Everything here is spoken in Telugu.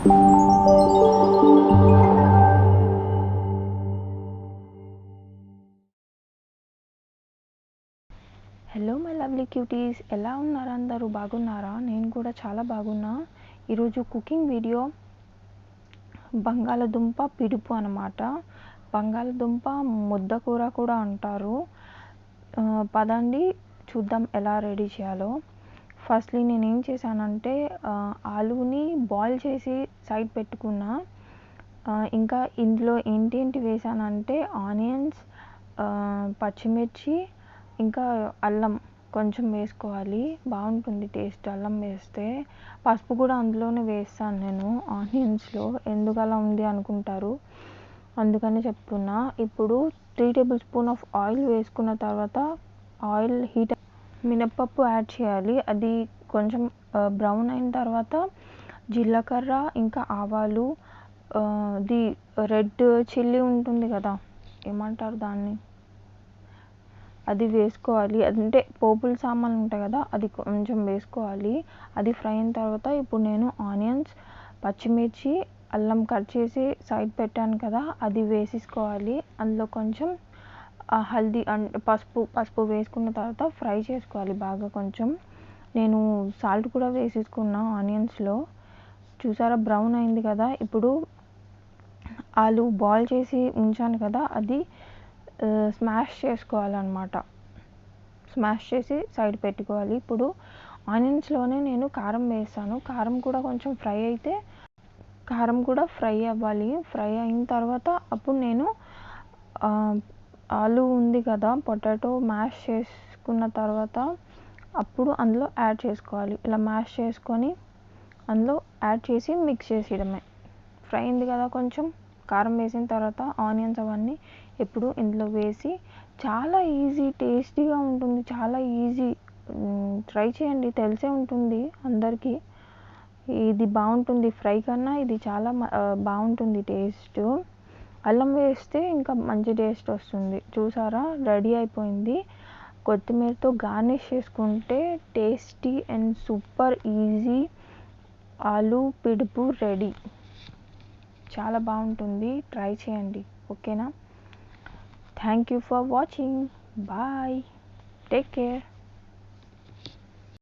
హలో మై లవ్లీ క్యూటీస్, ఎలా ఉన్నారు అందరూ? బాగున్నారా? నేను కూడా చాలా బాగున్నా. ఈరోజు కుకింగ్ వీడియో బంగాళదుంప పిడుపు అన్నమాట. బంగాళదుంప ముద్ద కూర కూడా అంటారు. పదండి చూద్దాం ఎలా రెడీ చేయాలో. ఫస్ట్లీ నేనేం చేశానంటే ఆలూని బాయిల్ చేసి సైడ్ పెట్టుకున్నా. ఇంకా ఇందులో ఏంటి వేసానంటే ఆనియన్స్, పచ్చిమిర్చి, ఇంకా అల్లం కొంచెం వేసుకోవాలి, బాగుంటుంది టేస్ట్ అల్లం వేస్తే. పసుపు కూడా అందులోనే వేస్తాను నేను ఆనియన్స్లో. ఎందుకు అలా ఉంది అనుకుంటారు, అందుకని చెప్తున్నా. ఇప్పుడు 3 టేబుల్ స్పూన్ ఆఫ్ ఆయిల్ వేసుకున్న తర్వాత ఆయిల్ హీట్ మినప్పప్పు యాడ్ చేయాలి. అది కొంచెం బ్రౌన్ అయిన తర్వాత జీలకర్ర, ఇంకా ఆవాలు, ది రెడ్ చిల్లీ ఉంటుంది కదా, ఏమంటారు దాన్ని, అది వేసుకోవాలి. అంటే పోపుల సామాన్లు ఉంటాయి కదా, అది కొంచెం వేసుకోవాలి. అది ఫ్రై అయిన తర్వాత ఇప్పుడు నేను ఆనియన్స్, పచ్చిమిర్చి, అల్లం కట్ చేసి సైడ్ పెట్టాను కదా, అది వేసేసుకోవాలి. అందులో కొంచెం హల్దీ అంటే పసుపు వేసుకున్న తర్వాత ఫ్రై చేసుకోవాలి బాగా. కొంచెం నేను సాల్ట్ కూడా వేసేసుకున్నా ఆనియన్స్లో. చూసారా బ్రౌన్ అయింది కదా. ఇప్పుడు ఆలు బాయిల్ చేసి ఉంచాను కదా, అది స్మాష్ చేసుకోవాలన్నమాట. స్మాష్ చేసి సైడ్ పెట్టుకోవాలి. ఇప్పుడు ఆనియన్స్లోనే నేను కారం వేస్తాను. కారం కూడా కొంచెం ఫ్రై అవ్వాలి. ఫ్రై అయిన తర్వాత అప్పుడు నేను ఆలు ఉంది కదా, పొటాటో మ్యాష్ చేసుకున్న తర్వాత అప్పుడు అందులో యాడ్ చేసుకోవాలి. ఇలా మ్యాష్ చేసుకొని అందులో యాడ్ చేసి మిక్స్ చేసేయడమే. ఫ్రై అయింది కదా, కొంచెం కారం వేసిన తర్వాత ఆనియన్స్ అవన్నీ ఇప్పుడు ఇందులో వేసి, చాలా ఈజీ, టేస్టీగా ఉంటుంది, చాలా ఈజీ. ట్రై చేయండి, తెలిసే ఉంటుంది అందరికీ. ఇది బాగుంటుంది, ఫ్రై కన్నా ఇది చాలా బాగుంటుంది టేస్ట్. అల్లం వేస్తే ఇంకా మంచి టేస్ట్ వస్తుంది. చూసారా రెడీ అయిపోయింది. కొత్తిమీరతో గార్నిష్ చేసుకుంటే టేస్టీ అండ్ సూపర్ ఈజీ ఆలు పిడుపు రెడీ. చాలా బాగుంటుంది, ట్రై చేయండి. ఓకేనా? Thank you for watching. Bye, take care.